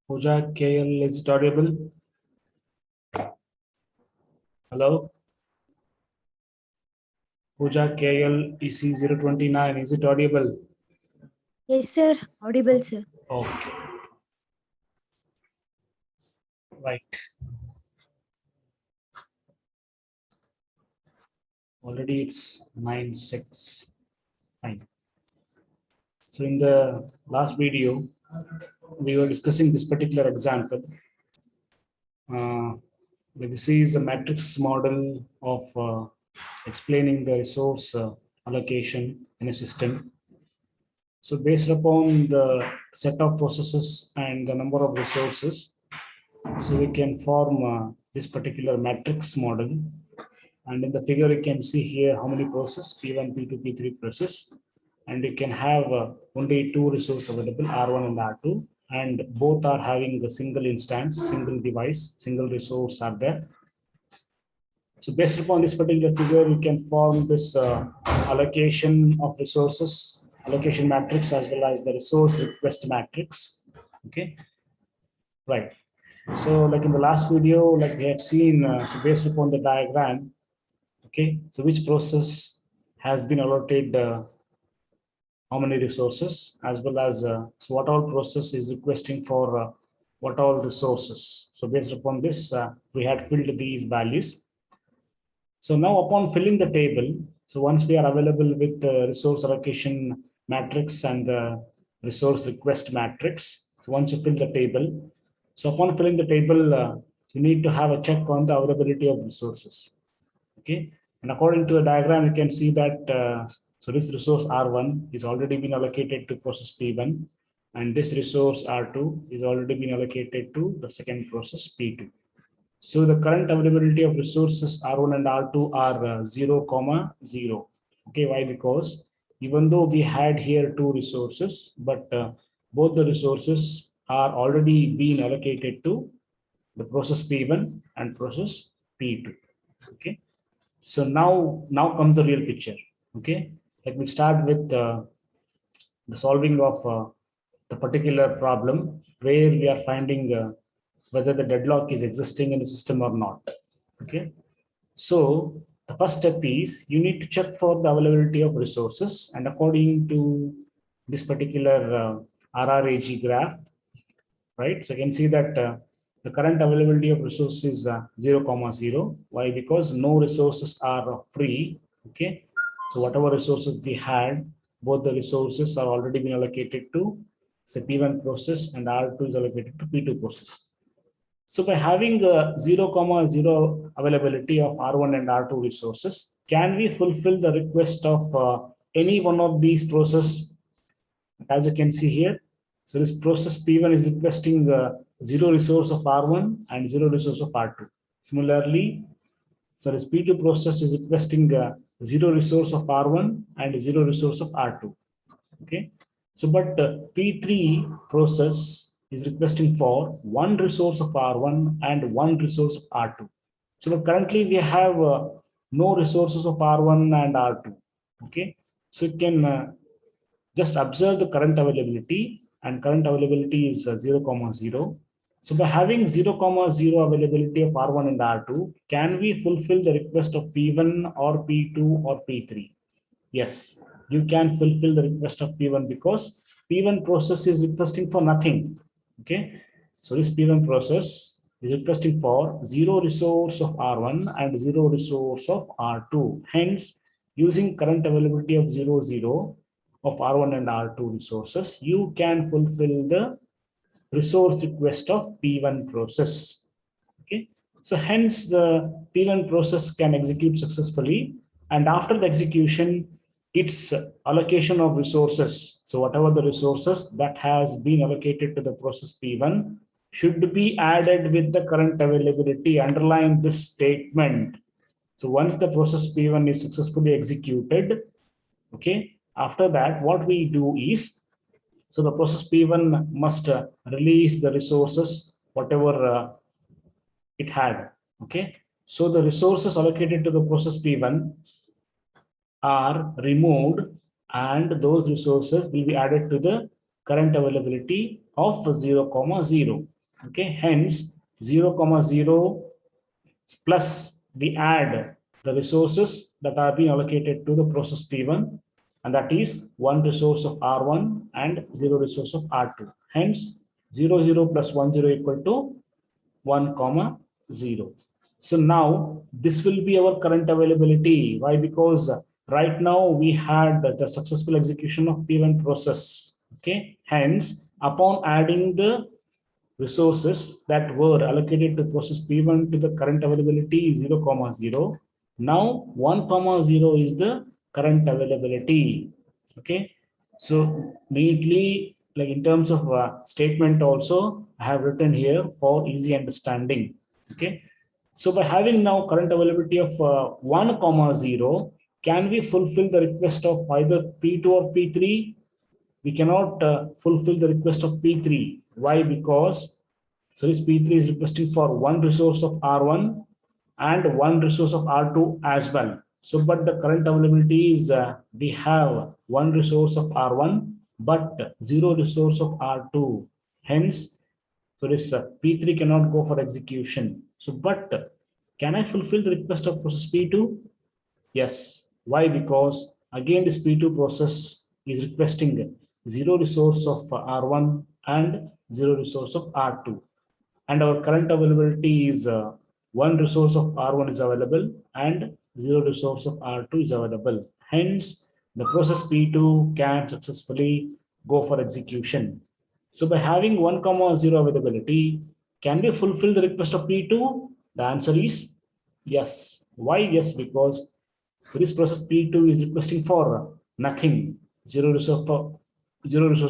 Pooja KL, is it audible? Hello? Pooja KL EC 029, is it audible? Yes, sir. Audible, sir. Okay. Right. Already it's 9:06. Fine. So in the last video, we were discussing this particular example. This is a matrix model of explaining the resource allocation in a system. So based upon the set of processes and the number of resources, so we can form this particular matrix model. And in the figure, you can see here how many processes, P1, P2, P3 process. And you can have only two resources available, R1 and R2. And both are having a single instance, single device, single resource are there. So based upon this particular figure, you can form this allocation of resources, allocation matrix, as well as the resource request matrix. Okay, right. So like in the last video, like we have seen, so based upon the diagram, okay, so which process has been allotted how many resources, as well as so what all process is requesting for what all resources. So based upon this, we had filled these values. So now upon filling the table, so once we are available with the resource allocation matrix and the resource request matrix, so once you fill the table, so upon filling the table, you need to have a check on the availability of resources. Okay, and according to the diagram, you can see that so this resource R1 is already been allocated to process P1, and this resource R2 is already been allocated to the second process P2. So the current availability of resources R1 and R2 are 0, 0. Okay, why? Because even though we had here two resources, but both the resources are already being allocated to the process P1 and process P2. Okay, so now comes the real picture. Okay, let me start with the solving of the particular problem where we are finding whether the deadlock is existing in the system or not. Okay, so the first step is you need to check for the availability of resources, and according to this particular RRAG graph, right? So you can see that the current availability of resources is 0, 0. Why? Because no resources are free. Okay, so whatever resources we had, both the resources are already been allocated to say P1 process, and R2 is allocated to P2 process. So by having a 0, 0 availability of R1 and R2 resources, can we fulfill the request of any one of these processes? As you can see here, so this process P1 is requesting 0 resource of R1 and 0 resource of R2. Similarly, so this P2 process is requesting 0 resource of R1 and 0 resource of R2. Okay, so but P3 process is requesting for 1 resource of R1 and 1 resource of R2. So currently we have no resources of R1 and R2. Okay, so you can just observe the current availability, and current availability is 0, 0. So by having 0, 0 availability of R1 and R2, can we fulfill the request of P1 or P2 or P3? Yes, you can fulfill the request of P1 because P1 process is requesting for nothing. Okay, so this P1 process is requesting for 0 resource of R1 and 0 resource of R2. Hence, using current availability of 0, 0 of R1 and R2 resources, you can fulfill the resource request of P1 process. Okay, so hence the P1 process can execute successfully, and after the execution, its allocation of resources, so whatever the resources that has been allocated to the process P1 should be added with the current availability. Underline this statement. So once the process P1 is successfully executed, okay, after that what we do is, so the process P1 must release the resources whatever it had. Okay, so the resources allocated to the process P1 are removed, and those resources will be added to the current availability of 0, 0. Okay, hence 0, 0 plus we add the resources that are being allocated to the process P1, and that is 1 resource of R1 and 0 resource of R2. Hence 0, 0 plus 1, 0 equal to 1, 0. So now this will be our current availability. Why? Because right now we had the successful execution of P1 process. Okay, hence upon adding the resources that were allocated to process P1 to the current availability 0, 0. Now 1, 0 is the current availability. Okay, so neatly, like in terms of statement also, I have written here for easy understanding. Okay, so by having now current availability of 1, 0, can we fulfill the request of either P2 or P3? We cannot fulfill the request of P3. Why? Because so this P3 is requesting for 1 resource of R1 and 1 resource of R2 as well. So, but the current availability is we have 1 resource of R1, but 0 resource of R2. Hence, so this P3 cannot go for execution. So, but can I fulfill the request of process P2? Yes. Why? Because again, this P2 process is requesting 0 resource of R1 and 0 resource of R2. And our current availability is 1 resource of R1 is available and 0 resource of R2 is available. Hence, the process P2 can successfully go for execution. So by having 1, 0 availability, can we fulfill the request of P2? The answer is yes. Why? Yes, because so this process P2 is requesting for nothing, 0 resource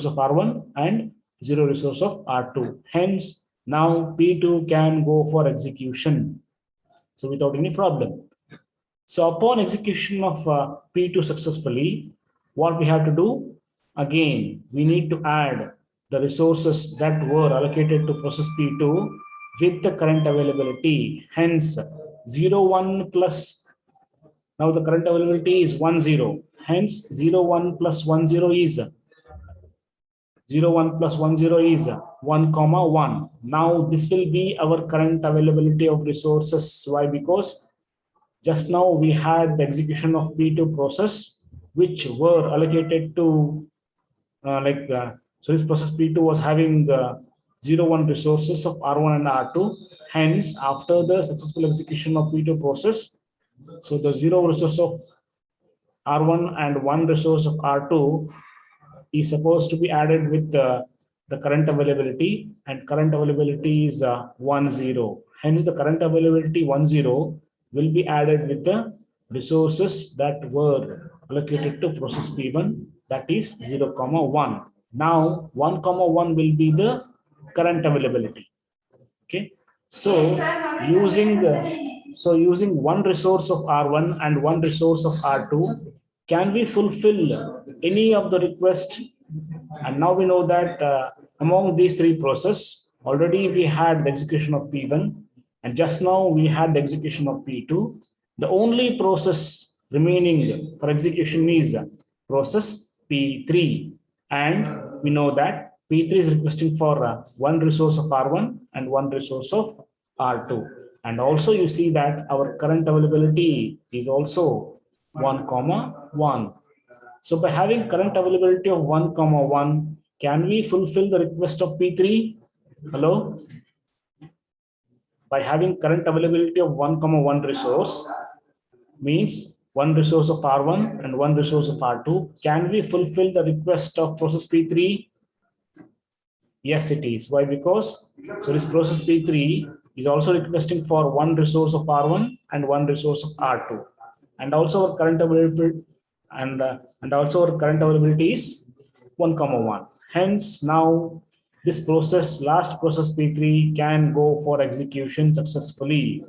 of R1 and 0 resource of R2. Hence, now P2 can go for execution. So without any problem. So upon execution of P2 successfully, what we have to do? Again, we need to add the resources that were allocated to process P2 with the current availability. Hence, 0, 1 plus, now the current availability is 1, 0. Hence, 0, 1 plus 1, 0 is 0, 1 plus 1, 0 is 1, 1. Now this will be our current availability of resources. Why? Because just now we had the execution of P2 process, which were allocated to so this process P2 was having 0, 1 resources of R1 and R2. Hence, after the successful execution of P2 process, so the 0 resource of R1 and 1 resource of R2 is supposed to be added with the current availability, and current availability is 1, 0. Hence, the current availability 1, 0 will be added with the resources that were allocated to process P1, that is 0, 1. Now, 1, 1 will be the current availability. Okay, so using one resource of R1 and one resource of R2, can we fulfill any of the request? And now we know that among these three processes, already we had the execution of P1, and just now we had the execution of P2. The only process remaining for execution is process P3, and we know that P3 is requesting for one resource of R1 and one resource of R2. And also you see that our current availability is also 1, 1. So by having current availability of 1, 1, can we fulfill the request of P3? Hello? By having current availability of 1, 1 resource, means one resource of R1 and one resource of R2, can we fulfill the request of process P3? Yes, it is. Why? Because so this process P3 is also requesting for one resource of R1 and one resource of R2, and also our current availability and also our current availability is 1, 1. Hence, now this process, last process P3, can go for execution successfully.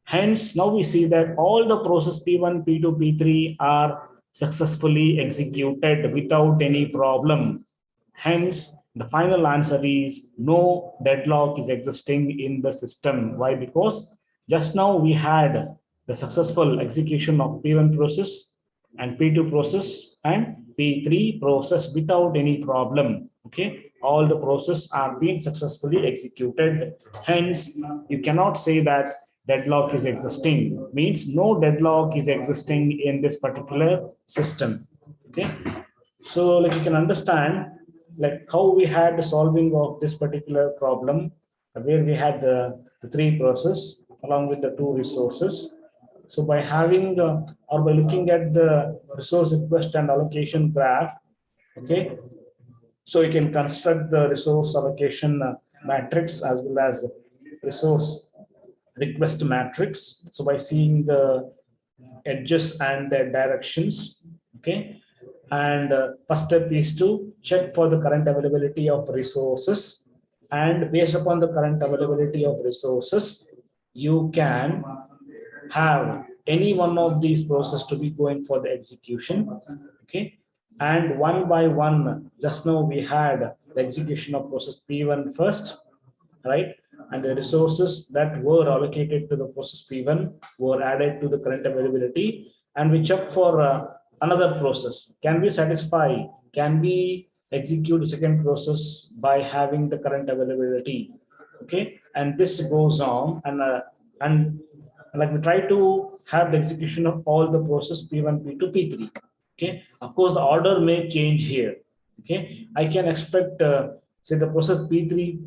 Hence, now we see that all the process P1, P2, P3 are successfully executed without any problem. Hence, the final answer is no deadlock is existing in the system. Why? Because just now we had the successful execution of P1 process and P2 process and P3 process without any problem. Okay. all the process are being successfully executed. Hence, you cannot say that deadlock is existing. Means no deadlock is existing in this particular system. Okay. So like you can understand like how we had the solving of this particular problem where we had the three process along with the two resources. So by having or by looking at the resource request and allocation graph, okay, so you can construct the resource allocation matrix as well as resource request matrix. So by seeing the edges and their directions, okay, and first step is to check for the current availability of resources, and based upon the current availability of resources you can have any one of these processes to be going for the execution. Okay, and one by one, just now we had the execution of process P1 first, right? And the resources that were allocated to the process P1 were added to the current availability, and we check for another process. Can we satisfy? Can we execute the second process by having the current availability? Okay, and this goes on, and like we try to have the execution of all the process P1, P2, P3. Okay, of course the order may change here. Okay, I can expect say the process P3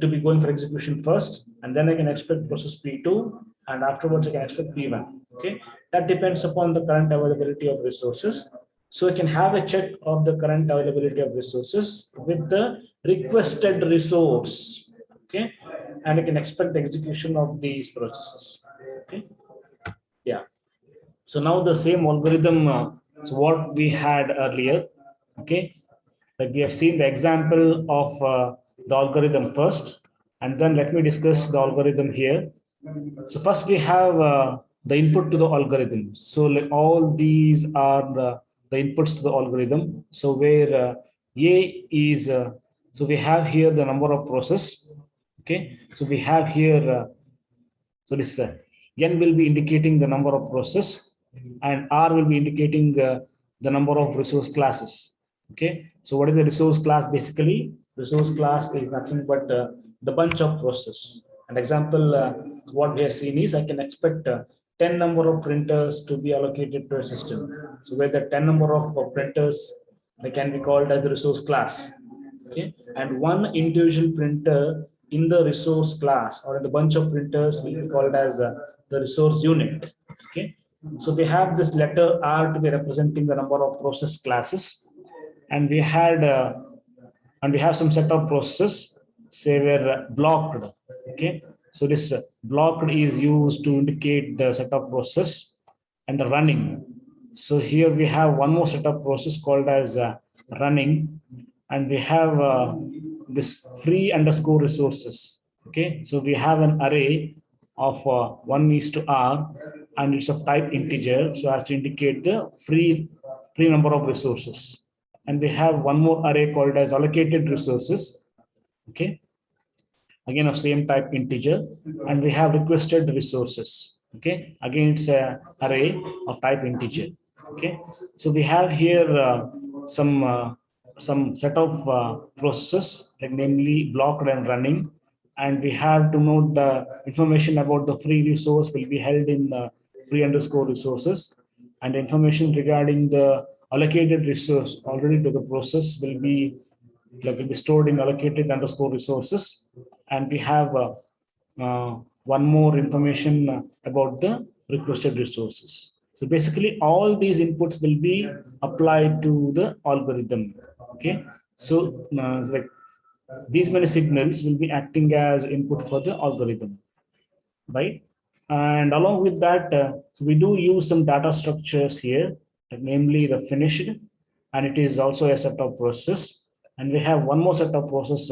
to be going for execution first, and then I can expect process P2, and afterwards I can expect P1. Okay, that depends upon the current availability of resources. So I can have a check of the current availability of resources with the requested resource. Okay, and I can expect the execution of these processes. Okay, yeah. So now the same algorithm, so what we had earlier. Okay, like we have seen the example of the algorithm first, and then let me discuss the algorithm here. So first we have the input to the algorithm. So like all these are the inputs to the algorithm. So where A is, so we have here the number of process. Okay, so we have here, so this N will be indicating the number of process, and R will be indicating the number of resource classes. Okay, so what is the resource class? Basically, resource class is nothing but the bunch of process. An example, what we have seen is I can expect 10 number of printers to be allocated to a system. So where the 10 number of printers they can be called as the resource class. Okay, and one individual printer in the resource class or in the bunch of printers will be called as the resource unit. Okay, so we have this letter R to be representing the number of process classes, and we had and we have some set of processes say were blocked. Okay, so this blocked is used to indicate the set of process and the running. So here we have one more set of process called as running, and we have this free underscore resources. Okay, so we have an array of 1 is to R, and it's of type integer, so as to indicate the free number of resources. And we have one more array called as allocated resources. Okay, again of same type integer, and we have requested resources. Okay, again it's a array of type integer. Okay, so we have here some set of processes, like namely blocked and running, and we have to note the information about the free resource will be held in free underscore resources, and information regarding the allocated resource already to the process will be stored in allocated underscore resources, and we have one more information about the requested resources. So basically all these inputs will be applied to the algorithm. Okay, so like these many signals will be acting as input for the algorithm, right? And along with that, so we do use some data structures here, namely the finished, and it is also a set of process. And we have one more set of process.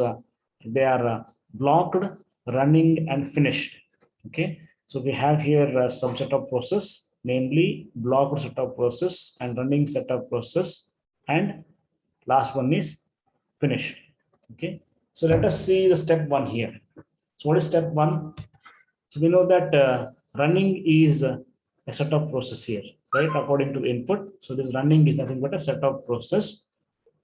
They are blocked, running, and finished. Okay, so we have here some set of process, namely blocked set of process and running set of process, and last one is finished. Okay, so let us see the step one here. So what is step one? So we know that running is a set of process here, right? According to the input. So this running is nothing but a set of process.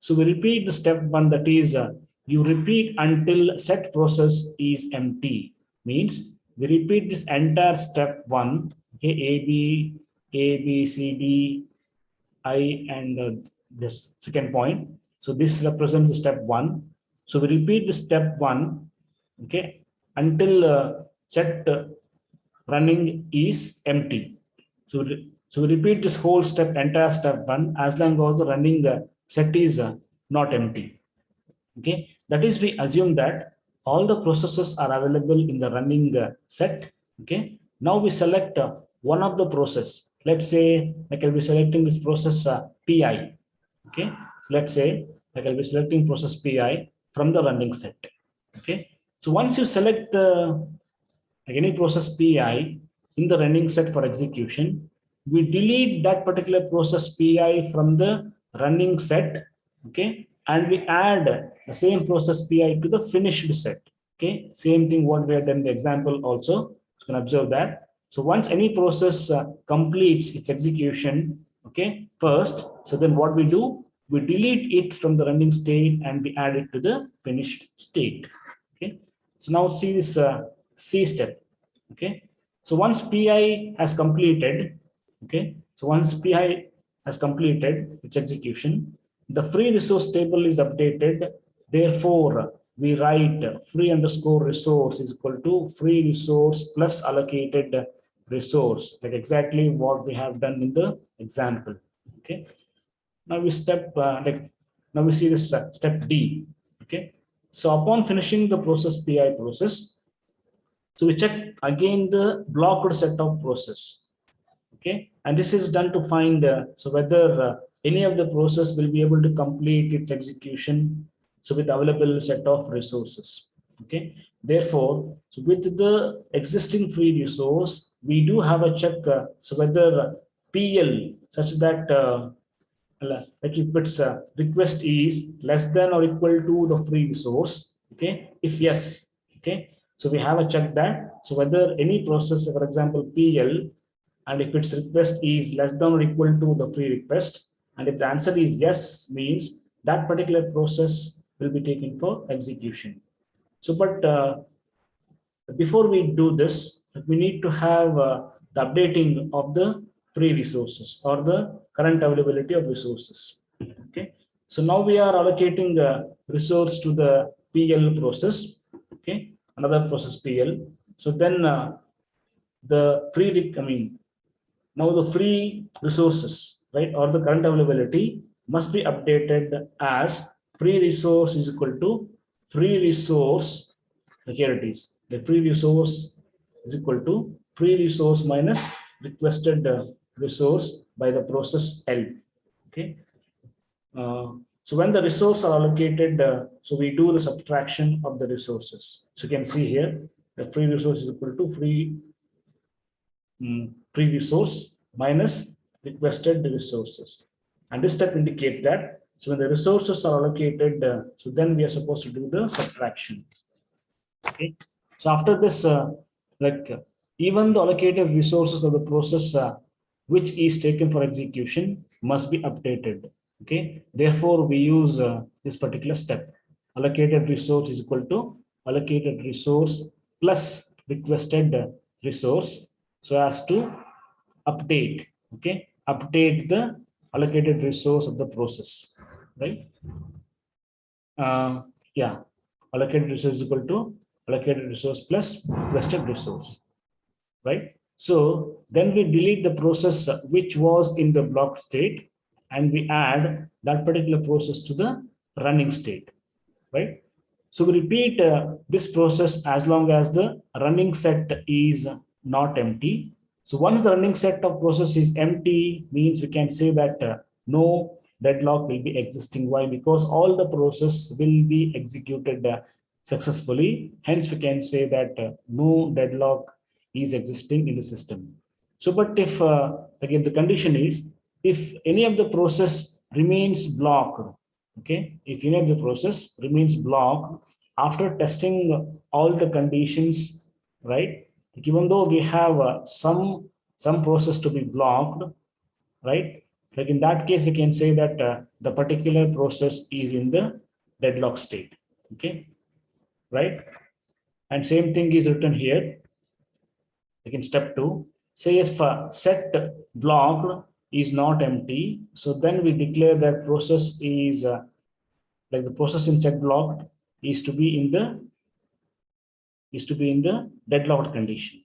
So we repeat the step one, that is, you repeat until set process is empty. Means we repeat this entire step one, okay, A, B, C, D, I, and this second point. So this represents the step one. So we repeat the step one, okay, until set running is empty. So we repeat this whole step, entire step one, as long as the running set is not empty. Okay, that is, we assume that all the processes are available in the running set. Okay, now we select one of the process. Let's say like I'll be selecting this process PI. Okay, so let's say like I'll be selecting process PI from the running set. Okay, so once you select any process PI in the running set for execution, we delete that particular process PI from the running set. Okay, and we add the same process PI to the finished set. Okay, same thing what we had done in the example also. You can observe that. So once any process completes its execution, okay, first, so then what we do, we delete it from the running state and we add it to the finished state. Okay, so now see this C step. Okay, so once PI has completed, okay, so once PI has completed its execution, the free resource table is updated. Therefore, we write free underscore resource is equal to free resource plus allocated resource, like exactly what we have done in the example. Okay, now we now we see this step D. Okay, so upon finishing the process PI process, so we check again the blocked set of process. Okay, and this is done to find so whether any of the process will be able to complete its execution, so with available set of resources. Okay, therefore, so with the existing free resource, we do have a check so whether PL such that like if its request is less than or equal to the free resource. Okay, if yes, okay, so we have a check that so whether any process, for example PL, and if its request is less than or equal to the free request, and if the answer is yes, means that particular process will be taken for execution. So but before we do this, we need to have the updating of the free resources or the current availability of resources. Okay, so now we are allocating the resource to the PL process. Okay, another process PL. So then the free, I mean, now the free resources, right, or the current availability must be updated as free resource is equal to free resource. Here it is. The free resource is equal to free resource minus requested resource by the process L. Okay. So when the resource are allocated, so we do the subtraction of the resources. So you can see here the free resource is equal to free resource minus requested resources, and this step indicates that so when the resources are allocated, so then we are supposed to do the subtraction. Okay, so after this even the allocated resources of the process which is taken for execution must be updated. Okay, therefore we use this particular step. Allocated resource is equal to allocated resource plus requested resource, so as to update. Okay, update the allocated resource of the process, right? Yeah, allocated resource is equal to allocated resource plus requested resource, right? So then we delete the process which was in the blocked state and we add that particular process to the running state, right? So we repeat this process as long as the running set is not empty. So once the running set of process is empty, means we can say that no deadlock will be existing. Why? Because all the process will be executed successfully. Hence, we can say that no deadlock is existing in the system. So, but if again the condition is if any of the process remains blocked, okay, if any of the process remains blocked after testing all the conditions, right? Even though we have some process to be blocked, right? Like in that case, we can say that the particular process is in the deadlock state. Okay, right? And same thing is written here. Like in step 2, say if set block is not empty, so then we declare that process is like the process in set block is to be in the deadlocked condition.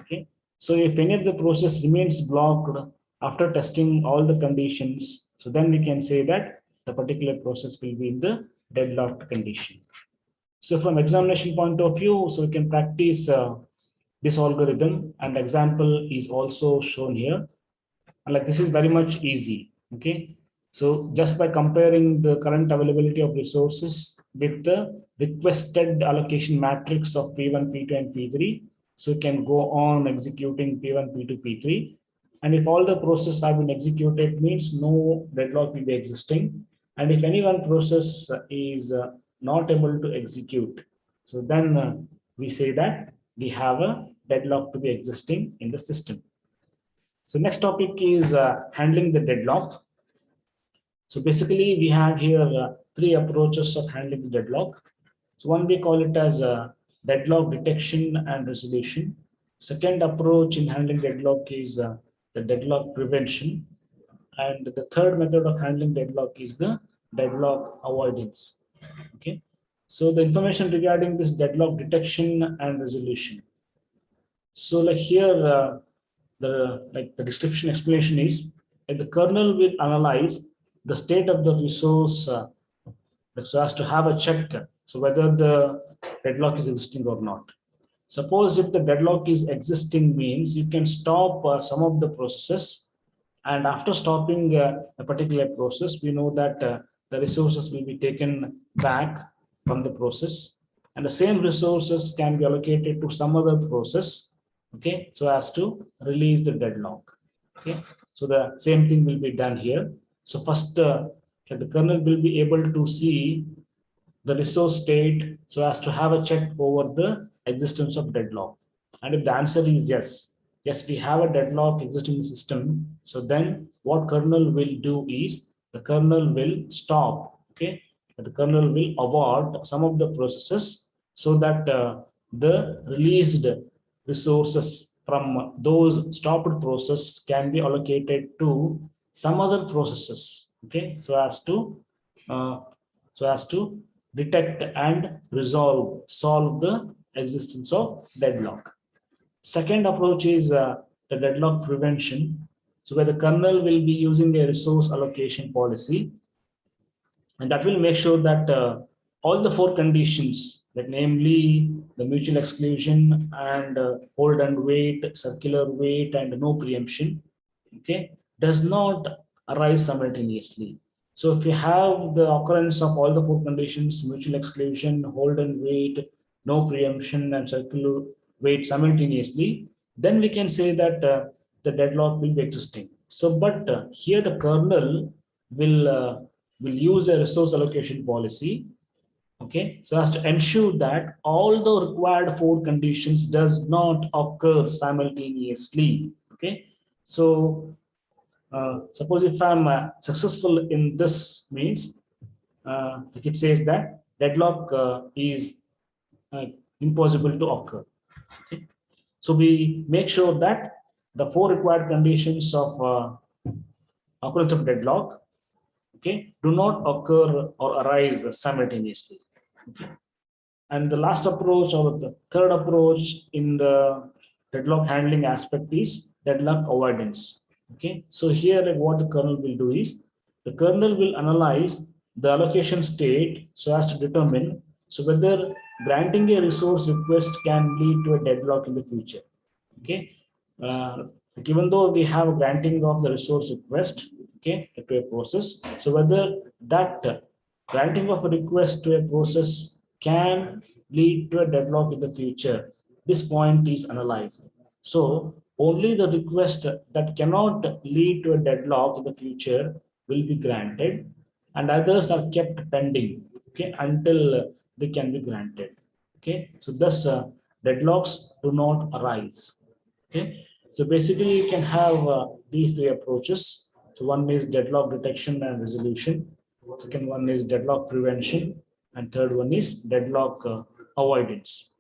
Okay, so if any of the process remains blocked after testing all the conditions, so then we can say that the particular process will be in the deadlocked condition. So from examination point of view, so we can practice this algorithm, and example is also shown here. And like this is very much easy. Okay, so just by comparing the current availability of resources with the requested allocation matrix of P1, P2, and P3, so you can go on executing P1, P2, P3. And if all the processes have been executed, means no deadlock will be existing. And if any one process is not able to execute, so then we say that we have a deadlock to be existing in the system. So next topic is handling the deadlock. So basically we have here 3 approaches of handling the deadlock. So one, we call it as deadlock detection and resolution. Second approach in handling deadlock is the deadlock prevention. And the third method of handling deadlock is the deadlock avoidance. Okay. So the information regarding this deadlock detection and resolution. So like here, the description explanation is that the kernel will analyze the state of the resource so as to have a check, so whether the deadlock is existing or not. Suppose if the deadlock is existing, means you can stop some of the processes, and after stopping a particular process, we know that the resources will be taken back from the process, and the same resources can be allocated to some other process, okay, so as to release the deadlock. Okay, so the same thing will be done here. So first, the kernel will be able to see the resource state so as to have a check over the existence of deadlock. And if the answer is yes, yes, we have a deadlock existing in the system, so then what kernel will do is the kernel will stop, okay, the kernel will abort some of the processes so that the released resources from those stopped process can be allocated to some other processes, okay, uh, so as to detect and solve the existence of deadlock. Second approach is the deadlock prevention. So where the kernel will be using a resource allocation policy, and that will make sure that all the 4 conditions, like namely the mutual exclusion and hold and wait, circular wait, and no preemption, okay, does not arise simultaneously. So if you have the occurrence of all the 4 conditions, mutual exclusion, hold and wait, no preemption, and circular wait simultaneously, then we can say that the deadlock will be existing. So, but here the kernel will uh, will use a resource allocation policy, okay, so as to ensure that all the required 4 conditions does not occur simultaneously. Okay, so suppose if I'm successful in this, means like it says that deadlock is uh, impossible to occur. Okay? So we make sure that the 4 required conditions of occurrence of deadlock, okay, do not occur or arise simultaneously. Okay? And the last approach, or the third approach in the deadlock handling aspect, is deadlock avoidance. Okay, so here what the kernel will do is the kernel will analyze the allocation state so as to determine so whether granting a resource request can lead to a deadlock in the future. Okay, like even though we have a granting of the resource request, okay, to a process, so whether that granting of a request to a process can lead to a deadlock in the future, this point is analyzed. So only the request that cannot lead to a deadlock in the future will be granted, and others are kept pending, okay, until they can be granted. Okay, so thus deadlocks do not arise. Okay, so basically you can have these 3 approaches. So one is deadlock detection and resolution. Second one is deadlock prevention. And third one is deadlock avoidance.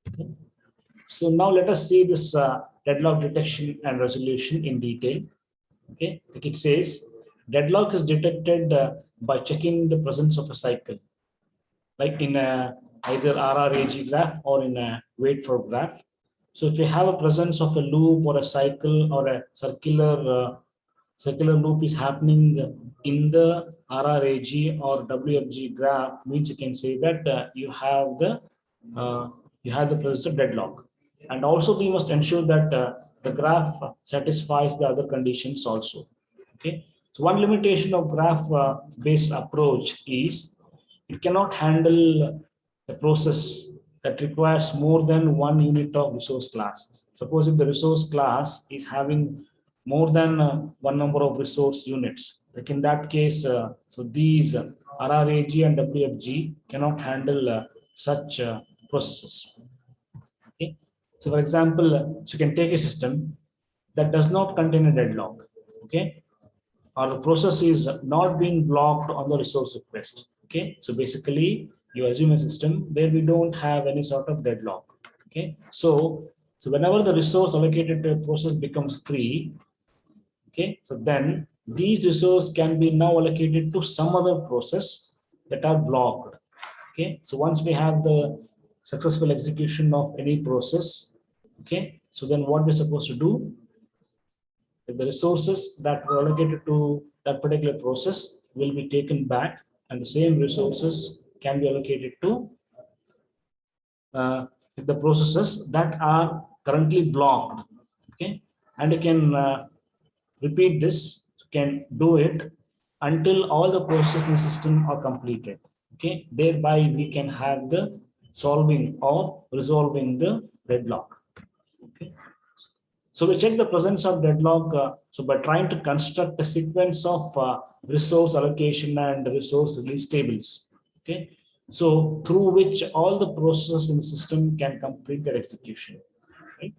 Okay. So now let us see this deadlock detection and resolution in detail. Okay, like it says, deadlock is detected by checking the presence of a cycle, like in either RRAG graph or in a wait for graph. So if you have a presence of a loop or a cycle or a circular loop is happening in the RRAG or WFG graph, means you can say that uh, you have the presence of deadlock. And also we must ensure that the graph satisfies the other conditions also. Okay. So one limitation of graph based approach is it cannot handle a process that requires more than one unit of resource classes. Suppose if the resource class is having more than one number of resource units, like in that case, so these RRAG and WFG cannot handle such processes. Okay. So for example, so you can take a system that does not contain a deadlock. Okay. Or the process is not being blocked on the resource request. Okay, so basically you assume a system where we don't have any sort of deadlock. Okay, so whenever the resource allocated to a process becomes free, okay, so then these resources can be now allocated to some other process that are blocked. Okay, so once we have the successful execution of any process, okay, so then what we're supposed to do, if the resources that were allocated to that particular process will be taken back, and the same resources can be allocated to the processes that are currently blocked. Okay, and you can repeat this, can do it until all the processes in the system are completed. Okay, thereby we can have the solving or resolving the deadlock. Okay. So we check the presence of deadlock. So by trying to construct a sequence of resource allocation and resource release tables. Okay. So through which all the processes in the system can complete their execution. Right?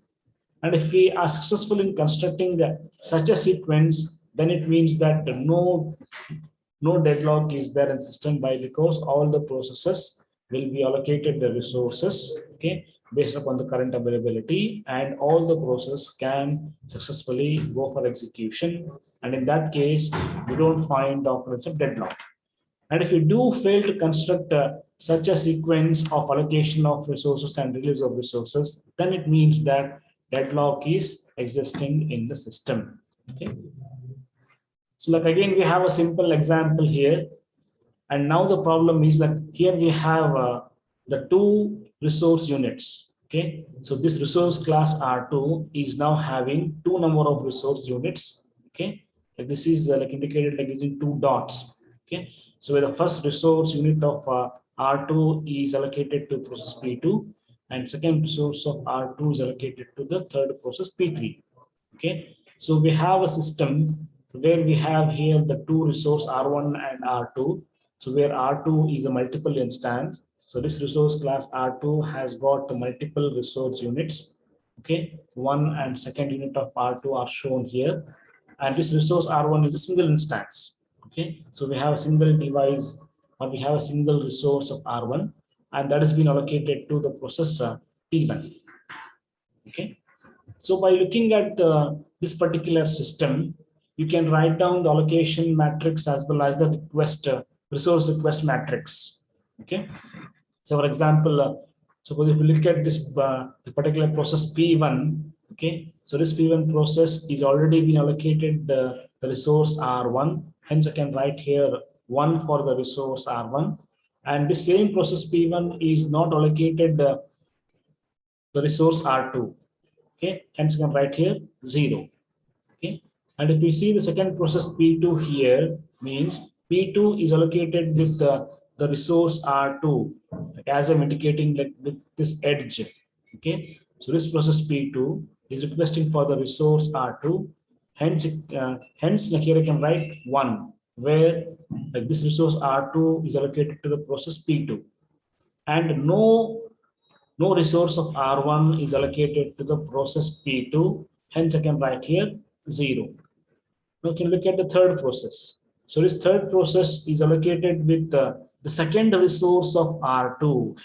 And if we are successful in constructing such a sequence, then it means that no deadlock is there in system, by because all the processes will be allocated the resources. Okay, based upon the current availability, and all the process can successfully go for execution, and in that case we don't find the occurrence of deadlock. And if you do fail to construct such a sequence of allocation of resources and release of resources, then it means that deadlock is existing in the system. Okay, so like again we have a simple example here, and now the problem is that here we have the two resource units. Okay, so this resource class R2 is now having two number of resource units. Okay, like this is like indicated like using two dots. Okay, so where the first resource unit of R2 is allocated to process P2, and second resource of R2 is allocated to the third process P3. Okay, so we have a system where we have here the two resource R1 and R2. So where R2 is a multiple instance. So this resource class R2 has got multiple resource units. Okay, one and second unit of R2 are shown here. And this resource R1 is a single instance. Okay, so we have a single device, or we have a single resource of R1, and that has been allocated to the processor P1. Okay, so by looking at this particular system, you can write down the allocation matrix as well as the resource request matrix. Okay, so for example, suppose if you look at this particular process P1, okay, so this P1 process is already been allocated the resource R1, hence I can write here 1 for the resource R1, and the same process P1 is not allocated the resource R2. Okay, hence you can write here 0. Okay, and if we see the second process P2 here, means P2 is allocated with the resource R2, like as I'm indicating like with this edge. Okay, so this process P2 is requesting for the resource R2, hence hence like here I can write 1, where like this resource R2 is allocated to the process P2, and no resource of R1 is allocated to the process P2, hence I can write here 0. Now you can look at the third process. So this third process is allocated with the second resource of R2.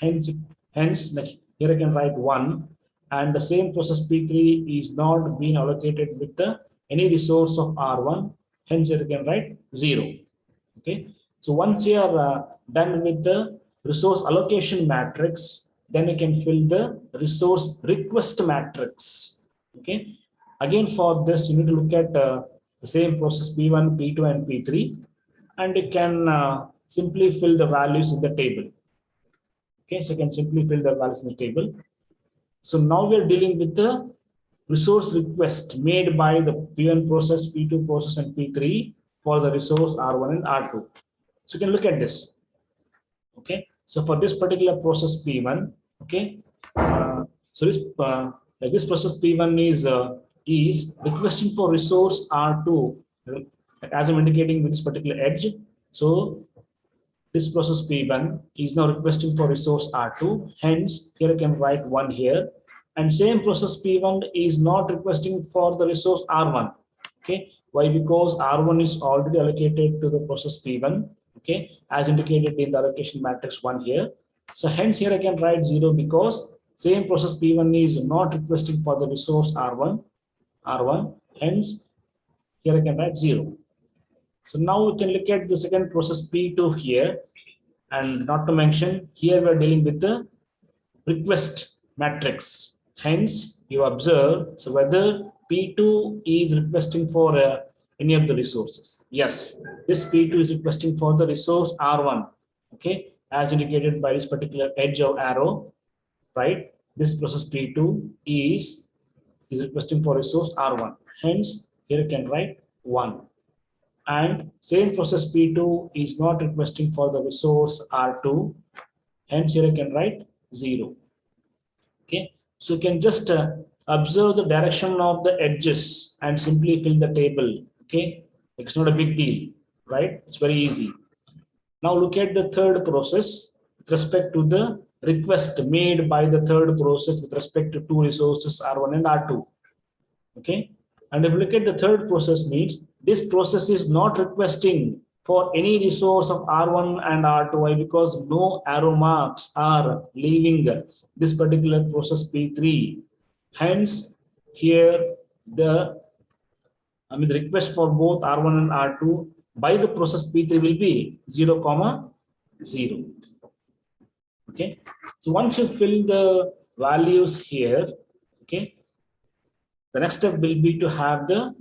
Hence, like here I can write 1, and the same process P3 is not being allocated with any resource of R1. Hence, here I can write 0. Okay. So once you are done with the resource allocation matrix, then you can fill the resource request matrix. Okay. Again, for this, you need to look at the same process P1, P2, and P3, and you can simply fill the values in the table. Okay, so you can simply fill the values in the table. So now we are dealing with the resource request made by the P1 process, P2 process, and P3 for the resource R1 and R2. So you can look at this. Okay, so for this particular process P1, okay, so this process P1 is requesting for resource R2, as I'm indicating with this particular edge. So this process P1 is now requesting for resource R2. Hence, here I can write 1 here. And same process P1 is not requesting for the resource R1. Okay, why? Because R1 is already allocated to the process P1. Okay, as indicated in the allocation matrix 1 here. So hence here I can write 0 because same process P1 is not requesting for the resource R1. Hence here I can write 0. So now we can look at the second process P2 here, and not to mention here we are dealing with the request matrix. Hence you observe, so whether P2 is requesting for any of the resources. Yes, this P2 is requesting for the resource R1. Okay, as indicated by this particular edge of arrow, right? This process P2 is requesting for resource R1. Hence here you can write 1. And same process P2 is not requesting for the resource R2. Hence here I can write 0. Okay, so you can just observe the direction of the edges and simply fill the table. Okay, it's not a big deal, right? It's very easy. Now look at the third process with respect to the request made by the third process with respect to two resources R1 and R2. Okay, and if you look at the third process, means this process is not requesting for any resource of R1 and R2. Why? Because no arrow marks are leaving this particular process P3. Hence here the request for both R1 and R2 by the process P3 will be 0, 0. Okay, so once you fill the values here, okay, the next step will be to have the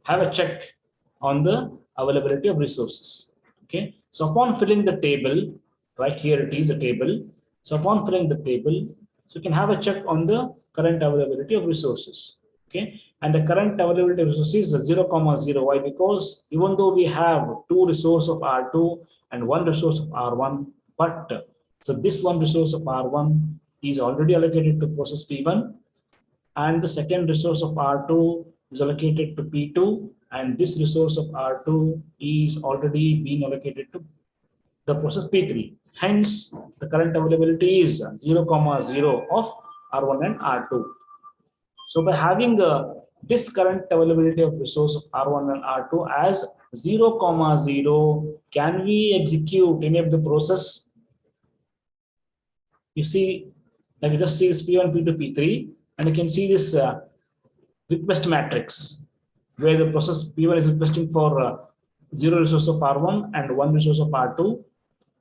have a check on the availability of resources. Okay, so upon filling the table, right here it is a table. So upon filling the table, so you can have a check on the current availability of resources. Okay, and the current availability of resources is 0, 0. Why? Because even though we have two resources of R2 and one resource of R1, but so this one resource of R1 is already allocated to process P1, and the second resource of R2 is allocated to P2, and this resource of R2 is already being allocated to the process P3. Hence, the current availability is 0, 0 of R1 and R2. So by having this current availability of resource of R1 and R2 as 0, 0, can we execute any of the process? You see, like you just see this P1, P2, P3, and you can see this request matrix where the process P1 is requesting for 0 resource of R1 and 1 resource of R2.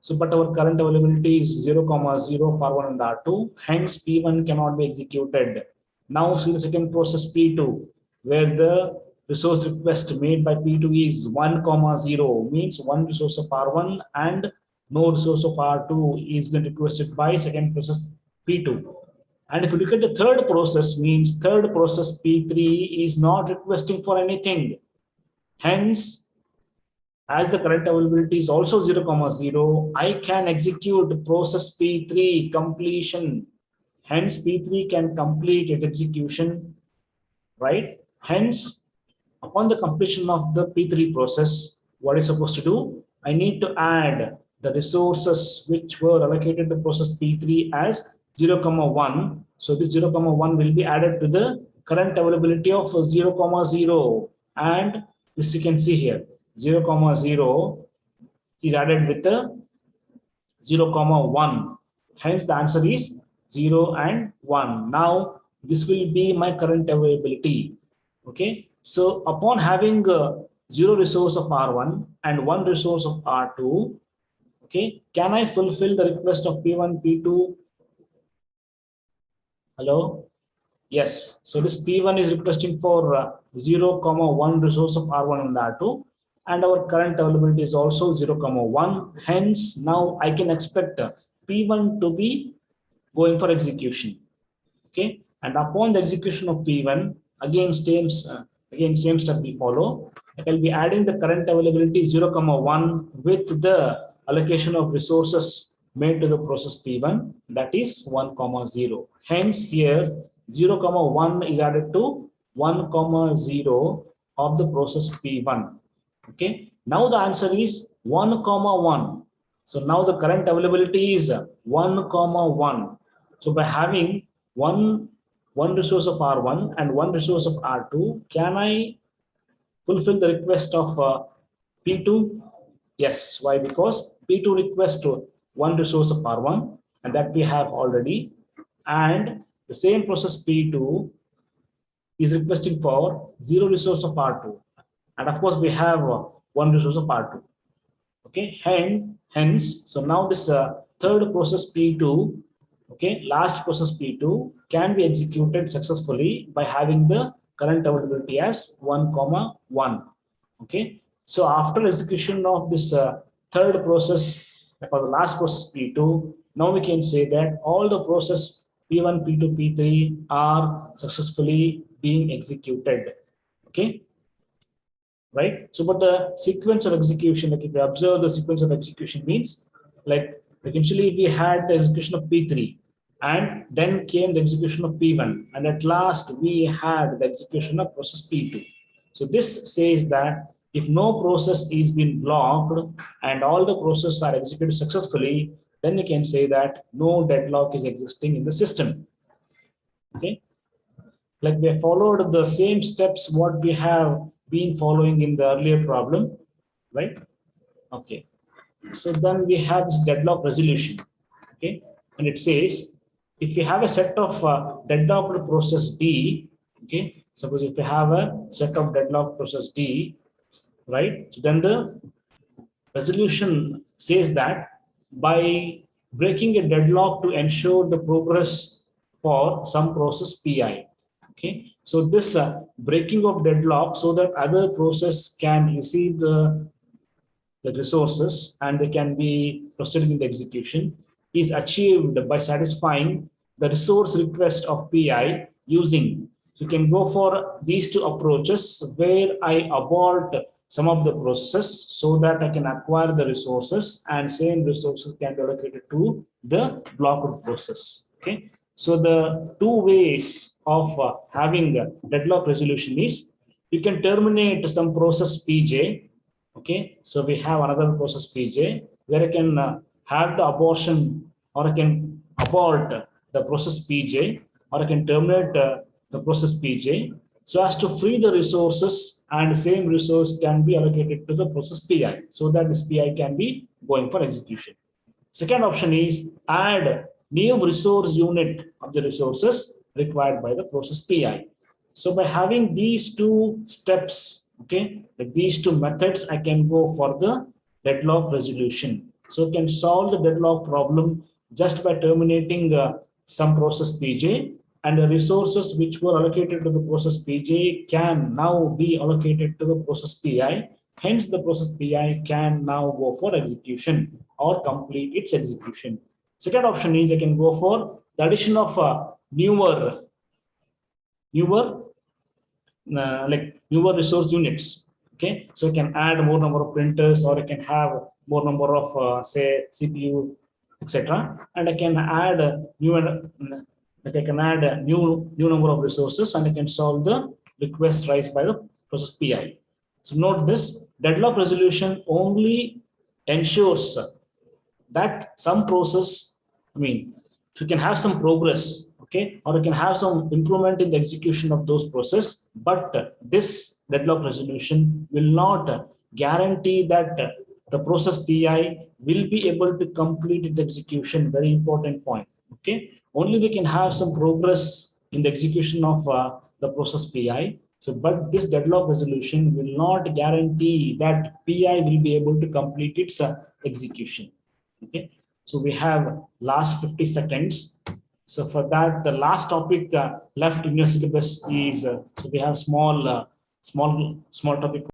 So, but our current availability is 0, 0 for R1 and R2. Hence, P1 cannot be executed. Now, see the second process P2, where the resource request made by P2 is 1, 0, means 1 resource of R1 and no resource of R2 is been requested by second process P2. And if you look at the third process, means third process P3 is not requesting for anything. Hence, as the current availability is also 0, 0, I can execute process P3 completion. Hence, P3 can complete its execution, right? Hence, upon the completion of the P3 process, what is supposed to do? I need to add the resources which were allocated to process P3 as 0, 1. So this 0, 1 will be added to the current availability of 0, 0, and this you can see here 0, 0 is added with the 0, 1. Hence the answer is 0 and 1. Now this will be my current availability. Okay, so upon having 0 resource of R1 and 1 resource of R2, okay, can I fulfill the request of P1, P2? Hello? Yes. So this P1 is requesting for 0, 1 resource of R1 and R2, and our current availability is also 0, 1. Hence, now I can expect P1 to be going for execution. Okay, and upon the execution of P1, again same step we follow. I will be adding the current availability 0, 1 with the allocation of resources made to the process P1, that is 1, 0. Hence here 0, 1 is added to 1, 0 of the process P1. Okay, now the answer is 1, 1. So now the current availability is 1, 1. So by having one resource of R1 and 1 resource of R2, can I fulfill the request of P2? Yes. Why? Because P2 requests 1 resource of R1, and that we have already, and the same process P2 is requesting for 0 resource of R2, and of course we have 1 resource of R2. Okay, hence, so now this third process P2, okay, last process P2 can be executed successfully by having the current availability as 1, 1. Okay, so after execution of this third process, that was the last process P2, now we can say that all the process P1, P2, P3 are successfully being executed. Okay, right? So, but the sequence of execution, like if you observe the sequence of execution means, like initially we had the execution of P3, and then came the execution of P1, and at last we had the execution of process P2. So this says that if no process is being blocked and all the processes are executed successfully, then we can say that no deadlock is existing in the system. Okay, like we have followed the same steps what we have been following in the earlier problem, right? Okay, so then we have this deadlock resolution. Okay, and it says if you have a set of deadlocked process D, okay, suppose if you have a set of deadlocked process D, right, so then the resolution says that by breaking a deadlock to ensure the progress for some process Pi. Okay, so this breaking of deadlock so that other process can receive the resources and they can be proceeding in the execution is achieved by satisfying the resource request of Pi using. So you can go for these two approaches where I abort some of the processes so that I can acquire the resources and same resources can be allocated to the blocked process. Okay, so the two ways of having a deadlock resolution is you can terminate some process Pj. Okay, so we have another process Pj where I can have the abortion, or I can abort the process Pj, or I can terminate the process Pj so as to free the resources and the same resource can be allocated to the process Pi so that this Pi can be going for execution. Second option is add new resource unit of the resources required by the process Pi. So by having these two steps, okay, like these two methods, I can go for the deadlock resolution. So I can solve the deadlock problem just by terminating some process Pj, and the resources which were allocated to the process Pj can now be allocated to the process Pi. Hence, the process Pi can now go for execution or complete its execution. Second option is I can go for the addition of newer resource units. Okay, so I can add more number of printers, or I can have more number of say CPU, etc. And I can add new number of resources, and I can solve the request raised by the process Pi. So note this deadlock resolution only ensures that some process, I mean, so you can have some progress, okay, or you can have some improvement in the execution of those process, but this deadlock resolution will not guarantee that the process PI will be able to complete its execution. Very important point. Okay, only we can have some progress in the execution of the process PI. So, but this deadlock resolution will not guarantee that PI will be able to complete its execution. Okay, so we have last 50 seconds. So for that, the last topic left in your syllabus is so we have small topic